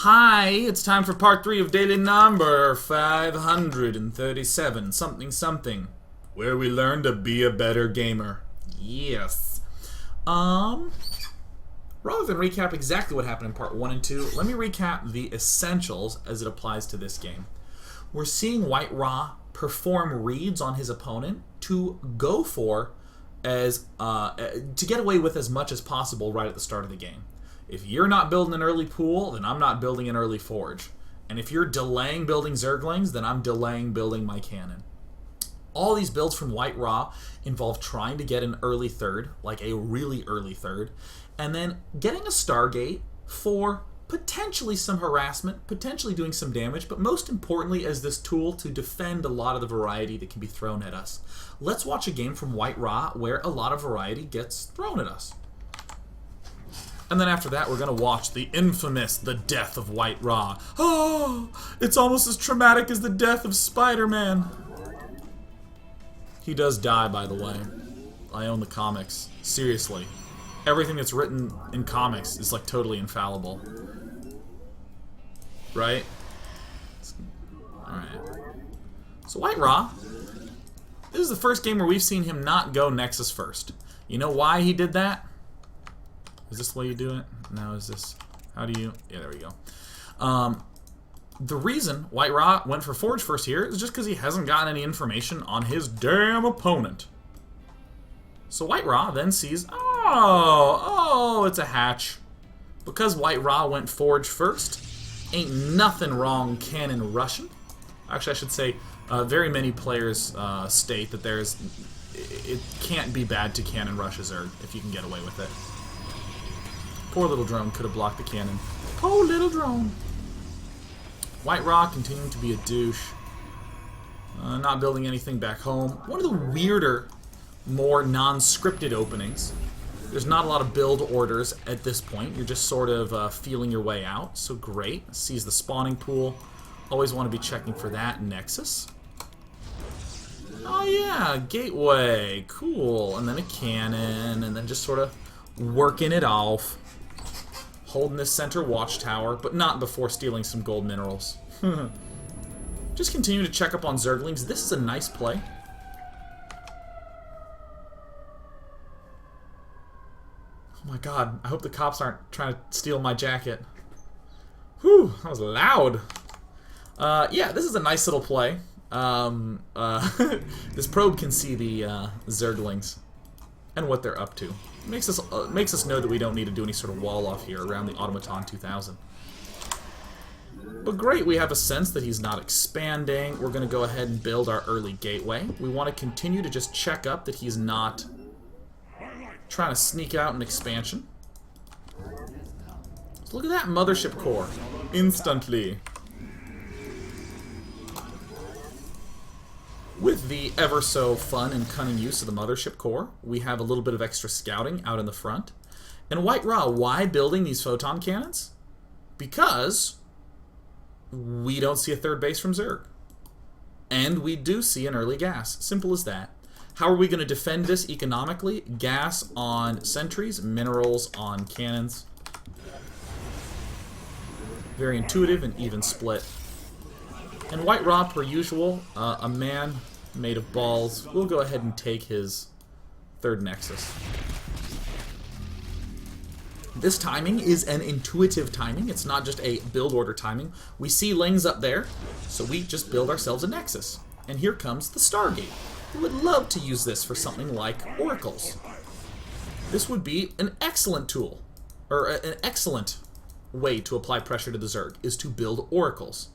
Hi, it's time for part 3 of daily number 537, something something, where we learn to be a better gamer. Yes. Rather than recap exactly what happened in part 1 and 2, let me recap the essentials as it applies to this game. We're seeing White Ra perform reads on his opponent to go for to get away with as much as possible right at the start of the game. If you're not building an early pool, then I'm not building an early forge. And if you're delaying building Zerglings, then I'm delaying building my cannon. All these builds from White Ra involve trying to get an early third, like a really early third, and then getting a Stargate for potentially some harassment, potentially doing some damage, but most importantly as this tool to defend a lot of the variety that can be thrown at us. Let's watch a game from White Ra where a lot of variety gets thrown at us. And then after that, we're going to watch the infamous The Death of White Ra. Oh, it's almost as traumatic as the death of Spider-Man. He does die, by the way. I own the comics. Seriously. Everything that's written in comics is like totally infallible. Right? Alright. So White Ra, this is the first game where we've seen him not go Nexus first. You know why he did that? Is this the way you do it? No, is this... How do you... Yeah, there we go. The reason White Ra went for Forge first here is just because he hasn't gotten any information on his damn opponent. So White Ra then sees... Oh, it's a hatch. Because White Ra went Forge first, ain't nothing wrong cannon rushing. Actually, I should say, very many players state that it can't be bad to cannon rush a Zerg if you can get away with it. Poor little drone could have blocked the cannon. Poor little drone. White Ra continuing to be a douche. Not building anything back home. One of the weirder, more non-scripted openings. There's not a lot of build orders at this point. You're just sort of feeling your way out. So great. Sees the spawning pool. Always want to be checking for that. Nexus. Oh yeah, gateway. Cool. And then a cannon. And then just sort of working it off. Holding this center watchtower, but not before stealing some gold minerals. Just continue to check up on Zerglings. This is a nice play. Oh my god, I hope the cops aren't trying to steal my jacket. Whew, that was loud. Yeah, this is a nice little play. This probe can see the Zerglings and what they're up to. Makes us know that we don't need to do any sort of wall off here around the Automaton 2000. But great, we have a sense that he's not expanding. We're going to go ahead and build our early gateway. We want to continue to just check up that he's not trying to sneak out an expansion. So look at that mothership core. Instantly. With the ever so fun and cunning use of the mothership core, we have a little bit of extra scouting out in the front. And White Ra, why building these photon cannons? Because we don't see a third base from Zerg. And we do see an early gas. Simple as that. How are we going to defend this economically? Gas on sentries, minerals on cannons. Very intuitive and even split. And White Ra, per usual, a man made of balls, will go ahead and take his third Nexus. This timing is an intuitive timing. It's not just a build order timing. We see Lings up there, so we just build ourselves a Nexus. And here comes the Stargate. We would love to use this for something like oracles. This would be an excellent tool, or an excellent way to apply pressure to the Zerg, is to build oracles.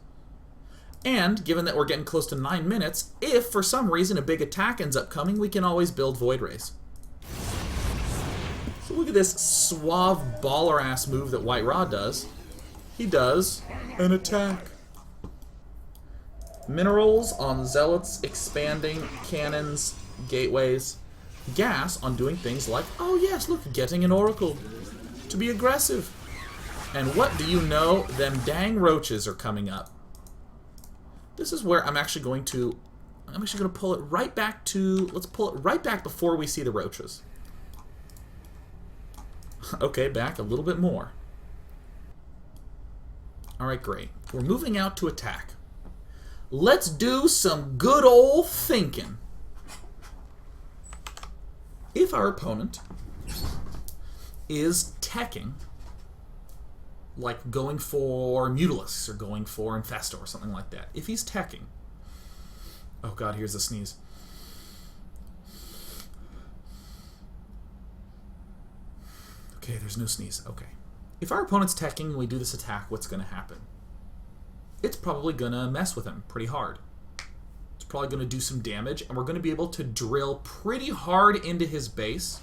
And, given that we're getting close to 9 minutes, if for some reason a big attack ends up coming, we can always build Void Rays. So look at this suave baller-ass move that White Ra does. He does an attack. Minerals on Zealots, expanding, cannons, gateways. Gas on doing things like, oh yes, look, getting an oracle to be aggressive. And what do you know? Them dang roaches are coming up. This is where I'm actually going to pull it right back to, let's pull it right back before we see the roaches. Okay, back a little bit more. Alright, great. We're moving out to attack. Let's do some good old thinking. If our opponent is teching, like going for Mutalisks or going for Infesto or something like that, if he's teching, oh god, here's a sneeze. Okay, there's no sneeze. Okay. If our opponent's teching and we do this attack, what's going to happen? It's probably going to mess with him pretty hard. It's probably going to do some damage, and we're going to be able to drill pretty hard into his base.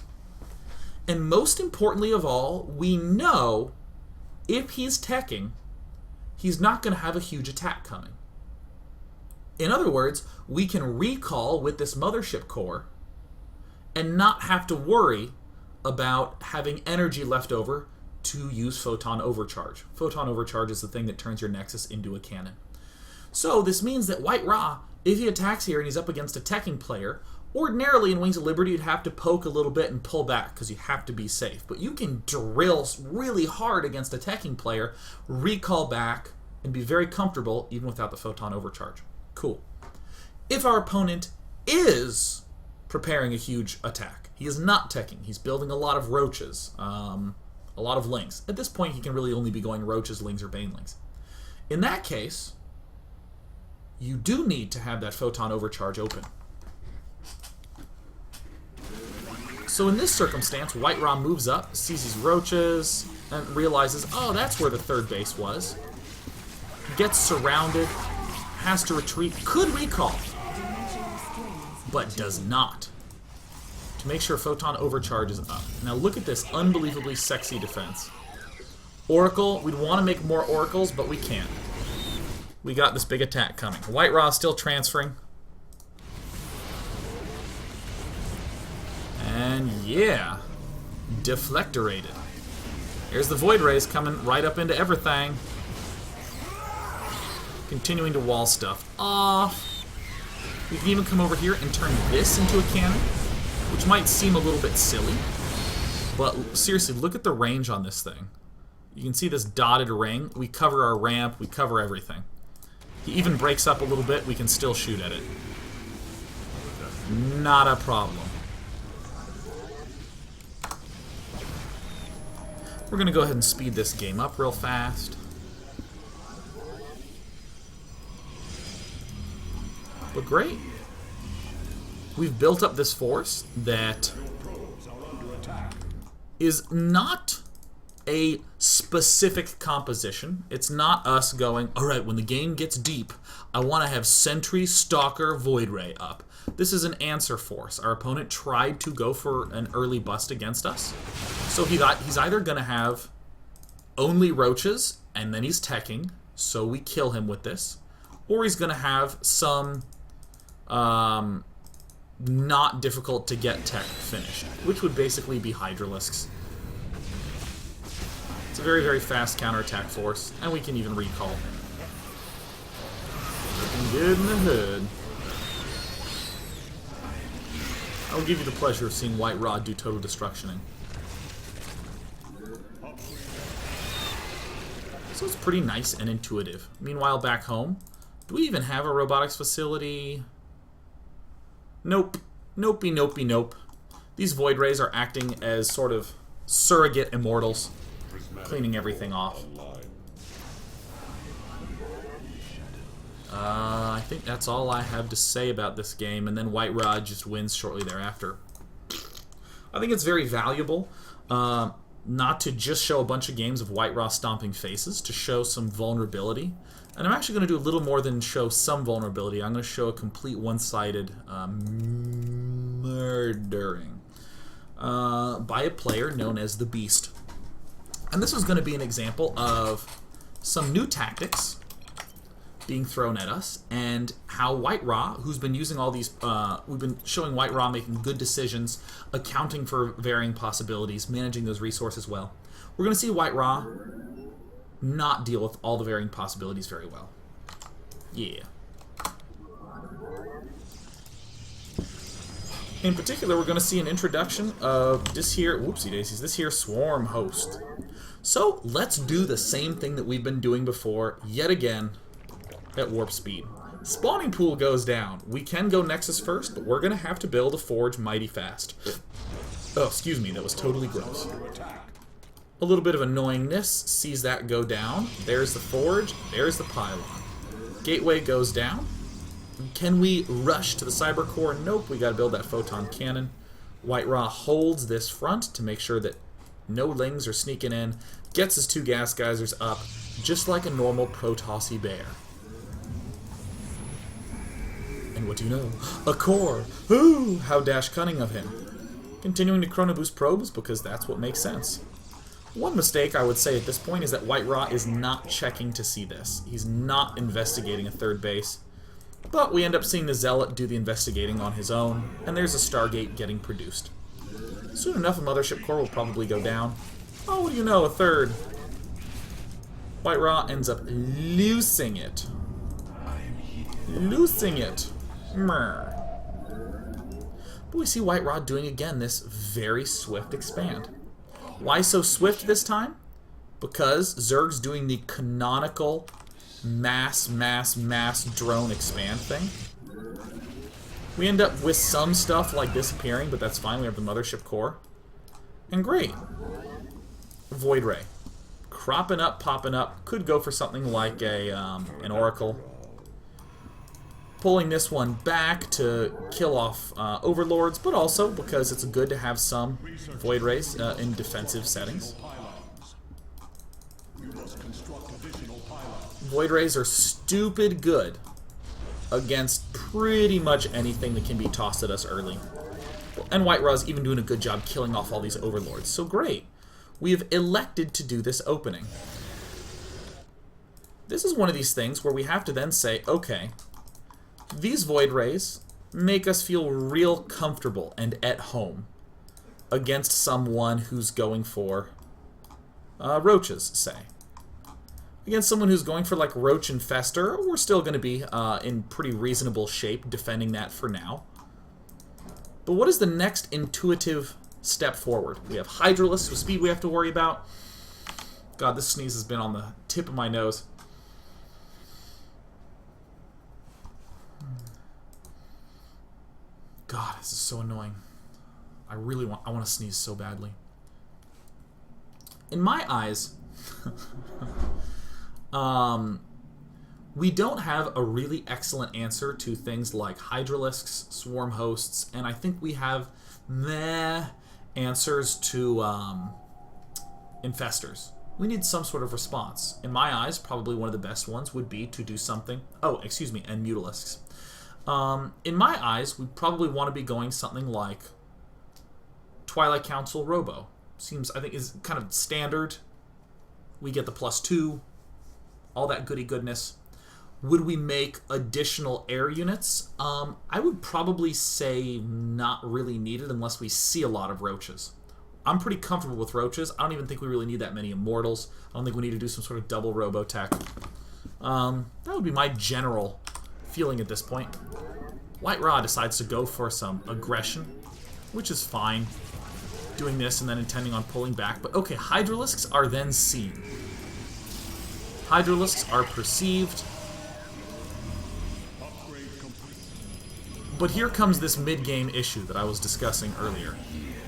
And most importantly of all, we know if he's teching, he's not going to have a huge attack coming. In other words, we can recall with this mothership core and not have to worry about having energy left over to use Photon Overcharge. Photon Overcharge is the thing that turns your Nexus into a cannon. So this means that White Ra, if he attacks here and he's up against a teching player, ordinarily in Wings of Liberty you'd have to poke a little bit and pull back because you have to be safe. But you can drill really hard against a teching player, recall back, and be very comfortable even without the Photon Overcharge. Cool. If our opponent is preparing a huge attack, he is not teching, he's building a lot of roaches, a lot of lings. At this point, he can really only be going roaches, lings, or banelings. In that case, you do need to have that Photon Overcharge open. So in this circumstance, White Ra moves up, sees these roaches, and realizes, oh, that's where the third base was. Gets surrounded, has to retreat, could recall, but does not. To make sure Photon Overcharge is up. Now look at this unbelievably sexy defense. Oracle, we'd want to make more oracles, but we can't. We got this big attack coming. White Ra still transferring. And yeah, deflectorated. Here's the Void Rays coming right up into everything. Continuing to wall stuff off. We can even come over here and turn this into a cannon, which might seem a little bit silly, but seriously, look at the range on this thing. You can see this dotted ring. We cover our ramp, we cover everything. He even breaks up a little bit, we can still shoot at it. Not a problem. We're going to go ahead and speed this game up real fast. But great. We've built up this force that is not a specific composition. It's not us going, alright, when the game gets deep, I want to have Sentry, Stalker, Void Ray up. This is an answer force. Our opponent tried to go for an early bust against us. So he's either going to have only roaches, and then he's teching, so we kill him with this, or he's going to have some not difficult to get tech finished, which would basically be Hydralisks. It's a very, very fast counterattack force, and we can even recall. Looking good in the hood. I'll give you the pleasure of seeing White Ra do total destructioning. So it's pretty nice and intuitive. Meanwhile, back home, do we even have a robotics facility? Nope. Nopey, nopey, nope. These Void Rays are acting as sort of surrogate immortals, cleaning everything off. I think that's all I have to say about this game, and then White Ra just wins shortly thereafter. I think it's very valuable not to just show a bunch of games of White Ra stomping faces, to show some vulnerability. And I'm actually going to do a little more than show some vulnerability. I'm going to show a complete one-sided murdering by a player known as the Beast. And this is going to be an example of some new tactics being thrown at us, and how White Ra, who's been using all these, we've been showing White Ra making good decisions, accounting for varying possibilities, managing those resources well. We're going to see White Ra not deal with all the varying possibilities very well. Yeah. In particular, we're going to see an introduction of this here, whoopsie daisies, this here Swarm host. So let's do the same thing that we've been doing before, yet again, at warp speed. Spawning pool goes down. We can go Nexus first, but we're going to have to build a forge mighty fast. Oh, excuse me, that was totally gross. A little bit of annoyingness, sees that go down. There's the forge, there's the pylon. Gateway goes down. Can we rush to the cyber core? Nope, we got to build that photon cannon. White Raw holds this front to make sure that no lings are sneaking in. Gets his 2 gas geysers up, just like a normal Protossy bear. And what do you know? A core! Ooh, how dash cunning of him. Continuing to chrono boost probes because that's what makes sense. One mistake I would say at this point is that White Raw is not checking to see this. He's not investigating a 3rd base. But we end up seeing the Zealot do the investigating on his own, and there's a Stargate getting produced. Soon enough, a Mothership core will probably go down. Oh, what do you know, a 3rd. White Raw ends up loosing it. Loosing it. Mrr. But we see White Raw doing again this very swift expand. Why so swift this time? Because Zerg's doing the canonical mass drone expand thing. We end up with some stuff like disappearing, but that's fine. We have the Mothership core. And great. Void Ray. Cropping up, popping up. Could go for something like an Oracle. Pulling this one back to kill off Overlords, but also because it's good to have some Void Rays in defensive settings. Void Rays are stupid good against pretty much anything that can be tossed at us early. And White Raw's even doing a good job killing off all these Overlords. So great. We have elected to do this opening. This is one of these things where we have to then say, okay, these Void Rays make us feel real comfortable and at home against someone who's going for roaches, say. Against someone who's going for like Roach Infester, we're still going to be in pretty reasonable shape defending that for now. But what is the next intuitive step forward? We have Hydralisks with speed we have to worry about. God, this sneeze has been on the tip of my nose. God, this is so annoying. I want to sneeze so badly. In my eyes, we don't have a really excellent answer to things like Hydralisks, Swarm Hosts, and I think we have meh answers to Infestors. We need some sort of response. In my eyes, probably one of the best ones would be to do something... Oh, excuse me, and Mutalisks. In my eyes, we probably want to be going something like Twilight Council Robo. Seems, I think, is kind of standard. We get the +2, all that goody goodness. Would we make additional air units? I would probably say not really needed unless we see a lot of roaches. I'm pretty comfortable with roaches. I don't even think we really need that many immortals. I don't think we need to do some sort of double robo-tech. That would be my general feeling at this point. White Raw decides to go for some aggression, which is fine. Doing this and then intending on pulling back. But okay, Hydralisks are then seen. Hydralisks are perceived. But here comes this mid-game issue that I was discussing earlier.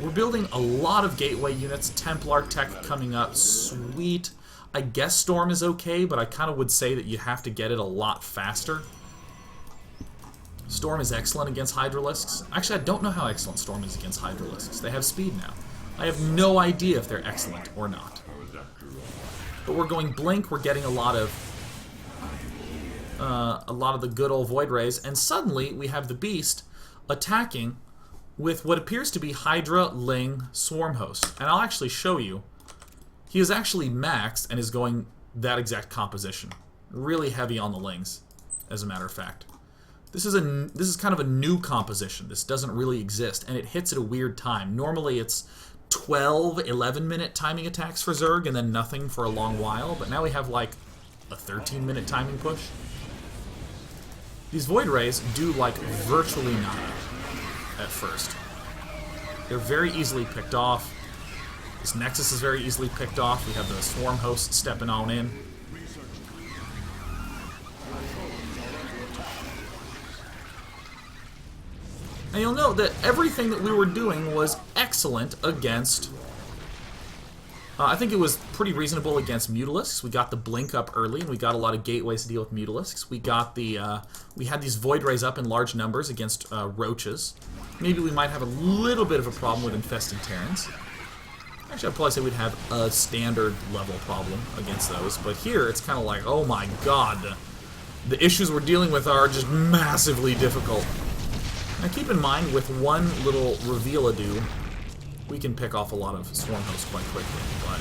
We're building a lot of gateway units, Templar tech coming up, sweet. I guess Storm is okay, but I kind of would say that you have to get it a lot faster. Storm is excellent against Hydralisks. Actually, I don't know how excellent Storm is against Hydralisks. They have speed now. I have no idea if they're excellent or not. But we're going Blink, we're getting a lot of the good old Void Rays, and suddenly we have the Beast attacking with what appears to be Hydra, Ling, Swarm Host. And I'll actually show you. He is actually maxed and is going that exact composition. Really heavy on the Lings, as a matter of fact. This is kind of a new composition. This doesn't really exist, and it hits at a weird time. Normally it's 12, 11-minute timing attacks for Zerg, and then nothing for a long while, but now we have like a 13-minute timing push. These Void Rays do like virtually nothing at first. They're very easily picked off. This Nexus is very easily picked off. We have the Swarm host stepping on in. And you'll note that everything that we were doing was excellent against... I think it was pretty reasonable against Mutalisks. We got the Blink up early, and we got a lot of gateways to deal with Mutalisks. We got the... we had these Void Rays up in large numbers against Roaches. Maybe we might have a little bit of a problem with Infested Terrans. Actually, I'd probably say we'd have a standard level problem against those. But here, it's kind of like, oh my god. The issues we're dealing with are just massively difficult. Now keep in mind, with one little reveal-a-do, we can pick off a lot of Swarm hosts quite quickly, but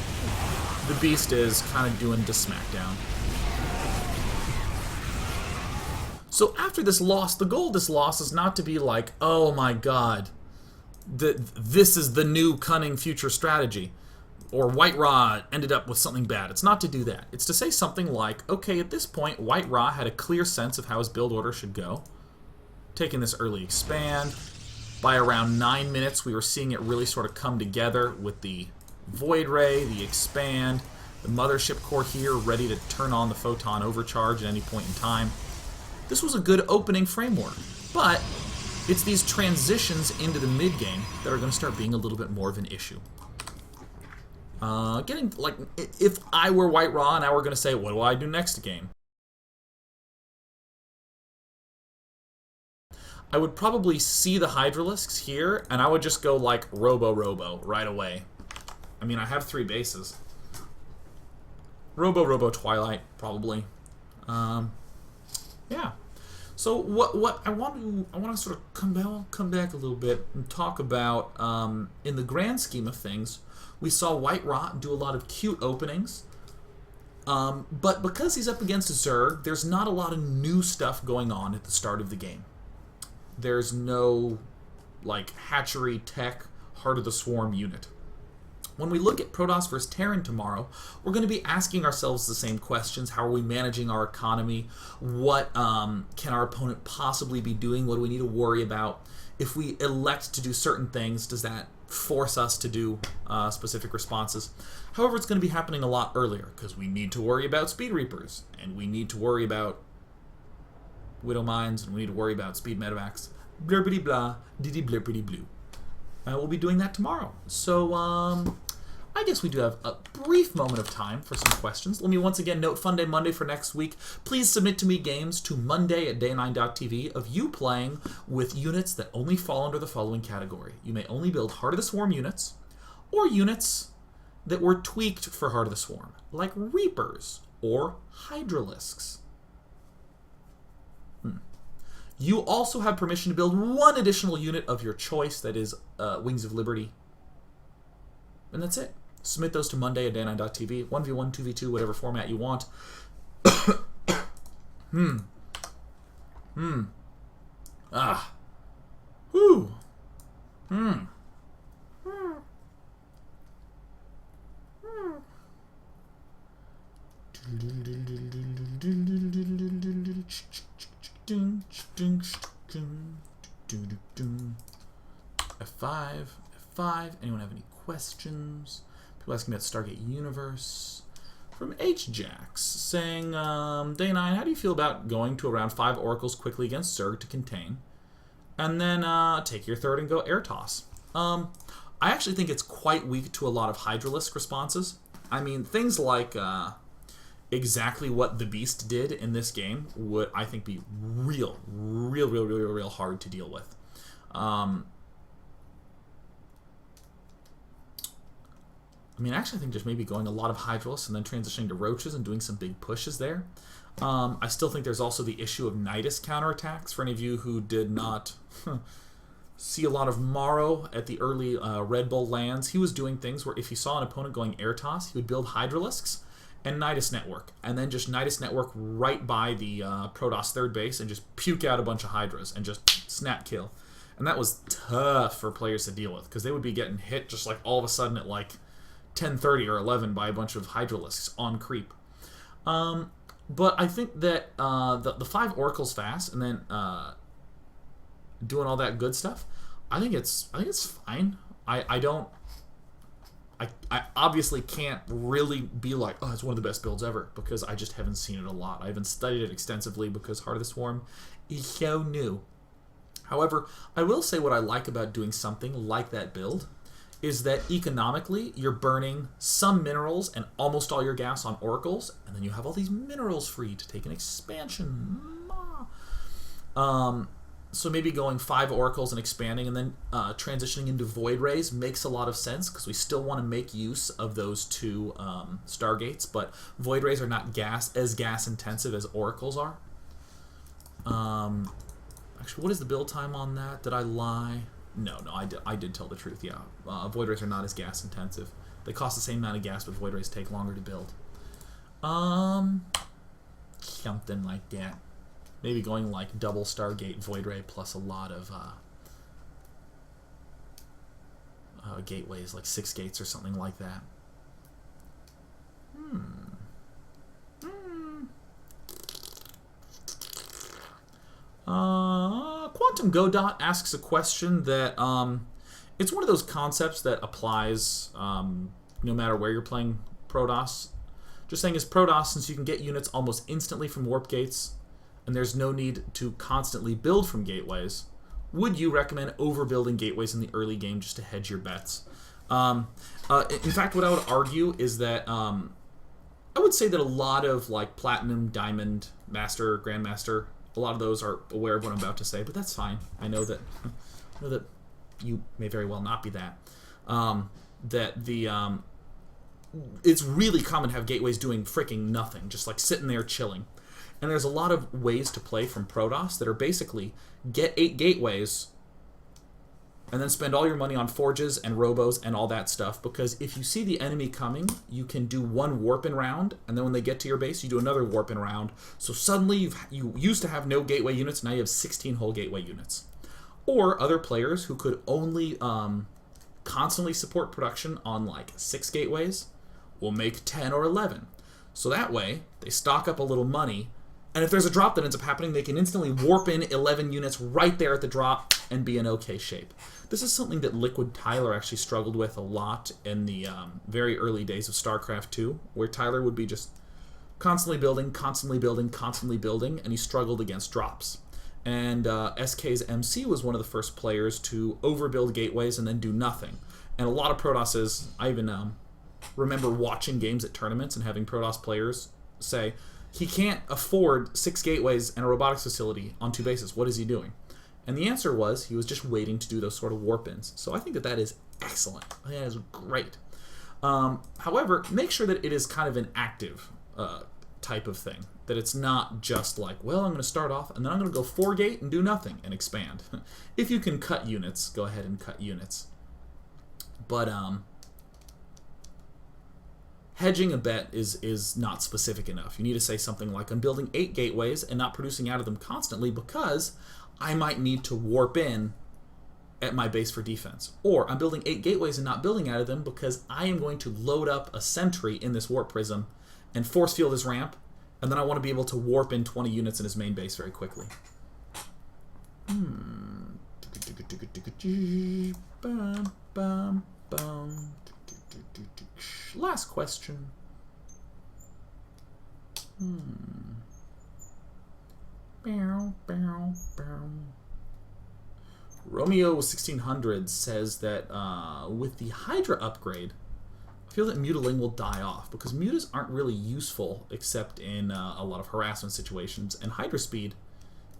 the Beast is kind of doing to smackdown. So after this loss, the goal of this loss is not to be like, oh my god, this is the new cunning future strategy, or White Ra ended up with something bad. It's not to do that. It's to say something like, okay, at this point, White Ra had a clear sense of how his build order should go. Taking this early expand. By around 9 minutes, we were seeing it really sort of come together with the Void Ray, the expand, the Mothership Core here ready to turn on the Photon Overcharge at any point in time. This was a good opening framework, but it's these transitions into the mid-game that are going to start being a little bit more of an issue. Getting, like, if I were White Ra and I were going to say, what do I do next game? I would probably see the Hydralisks here, and I would just go, like, Robo right away. I mean, I have 3 bases. Robo Twilight, probably. Yeah. So what I want to sort of come back a little bit and talk about, in the grand scheme of things, we saw White Ra do a lot of cute openings. But because he's up against Zerg, there's not a lot of new stuff going on at the start of the game. There's no, like, hatchery, tech, Heart of the Swarm unit. When we look at Protoss vs. Terran tomorrow, we're going to be asking ourselves the same questions. How are we managing our economy? What can our opponent possibly be doing? What do we need to worry about? If we elect to do certain things, does that force us to do specific responses? However, it's going to be happening a lot earlier, because we need to worry about Speed Reapers, and we need to worry about Widow Mines, and we need to worry about Speed Medevacs. Blurbity blah, diddy blurpity blue. We'll be doing that tomorrow. So, I guess we do have a brief moment of time for some questions. Let me once again note Fun Day Monday for next week. Please submit to me games to monday@day9.tv of you playing with units that only fall under the following category. You may only build Heart of the Swarm units, or units that were tweaked for Heart of the Swarm, like Reapers or Hydralisks. You also have permission to build 1 additional unit of your choice, that is Wings of Liberty. And that's it. Submit those to monday@day9.tv. 1v1, 2v2, whatever format you want. Ah. Whew. F5, F5. Anyone have any questions? People asking about Stargate Universe. From HJax, saying, Day 9, how do you feel about going to around 5 Oracles quickly against Zerg to contain? And then take your third and go air toss. I actually think it's quite weak to a lot of Hydralisk responses. I mean, things like exactly what the Beast did in this game would, I think, be real hard to deal with. I mean, actually, I think just maybe going a lot of Hydralisks and then transitioning to Roaches and doing some big pushes there. I still think there's also the issue of Nidus counterattacks. For any of you who did not see a lot of Morrow at the early Red Bull lands, he was doing things where if he saw an opponent going air toss, he would build Hydralisks and Nidus Network, and then just Nidus Network right by the Protoss third base and just puke out a bunch of Hydras and just snap kill. And that was tough for players to deal with, because they would be getting hit just like all of a sudden at like 10:30 or 11 by a bunch of Hydralisks on creep. But I think that the 5 Oracles fast and then doing all that good stuff, I think it's fine. I don't I obviously can't really be like, oh, it's one of the best builds ever, because I just haven't seen it a lot. I haven't studied it extensively because Heart of the Swarm is so new. However, I will say what I like about doing something like that build is that economically you're burning some minerals and almost all your gas on oracles, and then you have all these minerals free to take an expansion. So maybe going 5 oracles and expanding, and then transitioning into void rays makes a lot of sense, because we still want to make use of those 2 stargates, but void rays are not as gas intensive as oracles are. Actually, what is the build time on that? Did I lie? No, I did tell the truth. Yeah, void rays are not as gas intensive. They cost the same amount of gas, but void rays take longer to build. Something like that. Maybe going like double Stargate Void Ray plus a lot of gateways, like 6 gates or something like that. Quantum Godot asks a question that it's one of those concepts that applies no matter where you're playing Protoss. Just saying, is Protoss, since you can get units almost instantly from warp gates, and there's no need to constantly build from gateways, would you recommend overbuilding gateways in the early game just to hedge your bets? In fact, what I would argue is that I would say that a lot of like Platinum, Diamond, Master, Grandmaster, a lot of those are aware of what I'm about to say, but that's fine. I know that you may very well not be that. It's really common to have gateways doing freaking nothing, just like sitting there chilling. And there's a lot of ways to play from Protoss that are basically get 8 gateways and then spend all your money on forges and robos and all that stuff, because if you see the enemy coming, you can do 1 warp-in round, and then when they get to your base, you do another warp-in round. So suddenly you used to have no gateway units, now you have 16 whole gateway units. Or other players who could only constantly support production on like 6 gateways will make 10 or 11. So that way, they stock up a little money, and if there's a drop that ends up happening, they can instantly warp in 11 units right there at the drop and be in okay shape. This is something that Liquid Tyler actually struggled with a lot in the very early days of StarCraft 2, where Tyler would be just constantly building, and he struggled against drops. And SK's MC was one of the first players to overbuild gateways and then do nothing. And a lot of Protosses, I even remember watching games at tournaments and having Protoss players say, he can't afford 6 gateways and a robotics facility on 2 bases. What is he doing? And the answer was he was just waiting to do those sort of warp-ins. So I think that that is excellent. I think that is great. However, make sure that it is kind of an active type of thing. That it's not just like, well, I'm going to start off and then I'm going to go 4 gate and do nothing and expand. If you can cut units, go ahead and cut units. But hedging a bet is not specific enough. You need to say something like, I'm building 8 gateways and not producing out of them constantly because I might need to warp in at my base for defense. Or I'm building 8 gateways and not building out of them because I am going to load up a sentry in this warp prism and force field his ramp, and then I want to be able to warp in 20 units in his main base very quickly. Last question. Romeo 1600 says that with the Hydra upgrade, I feel that Mutiling will die off because mutas aren't really useful except in a lot of harassment situations, and Hydra speed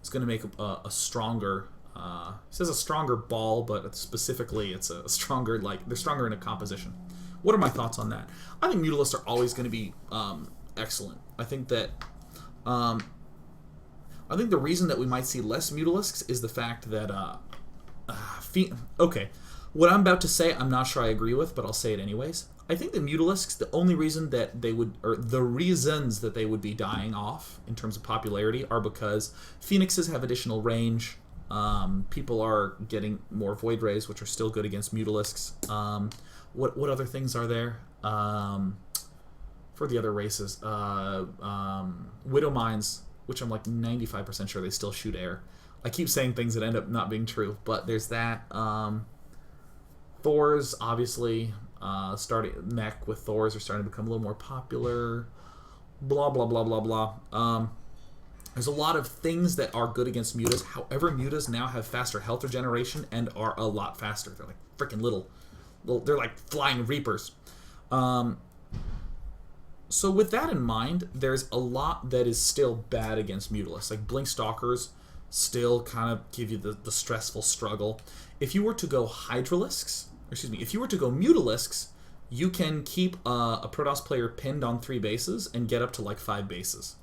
is going to make a stronger. It says a stronger ball, but specifically it's a stronger, like, they're stronger in a composition. What are my thoughts on that? I think Mutalisks are always going to be excellent. I think that the reason that we might see less Mutalisks is the fact that okay, what I'm about to say I'm not sure I agree with, but I'll say it anyways. I think the Mutalisks, the only reason that they would, or the reasons that they would be dying off in terms of popularity are because Phoenixes have additional range. People are getting more Void Rays, which are still good against Mutalisks. What other things are there for the other races? Widow Mines, which I'm like 95% sure they still shoot air. I keep saying things that end up not being true, but there's that. Thors, obviously. Starting mech with Thors are starting to become a little more popular. Blah blah blah blah blah. There's a lot of things that are good against mutas. However, mutas now have faster health regeneration and are a lot faster. They're like freaking little. They're like flying reapers. So with that in mind, there's a lot that is still bad against Mutalisks. Like Blink Stalkers still kind of give you the stressful struggle. If you were to go Hydralisks, or excuse me, if you were to go Mutalisks, you can keep a Protoss player pinned on 3 bases and get up to like 5 bases.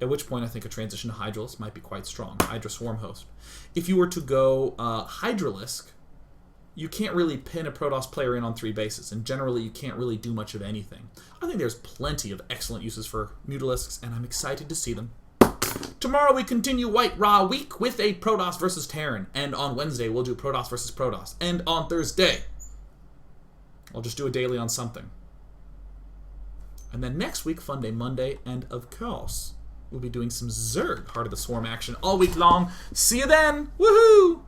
At which point I think a transition to Hydralisk might be quite strong. Hydra Swarm Host. If you were to go Hydralisk, you can't really pin a Protoss player in on 3 bases, and generally you can't really do much of anything. I think there's plenty of excellent uses for Mutalisks, and I'm excited to see them. Tomorrow we continue White Raw Week with a Protoss versus Terran, and on Wednesday we'll do Protoss versus Protoss, and on Thursday I'll just do a daily on something. And then next week, Fun Day Monday, and of course, we'll be doing some Zerg Heart of the Swarm action all week long. See you then! Woohoo!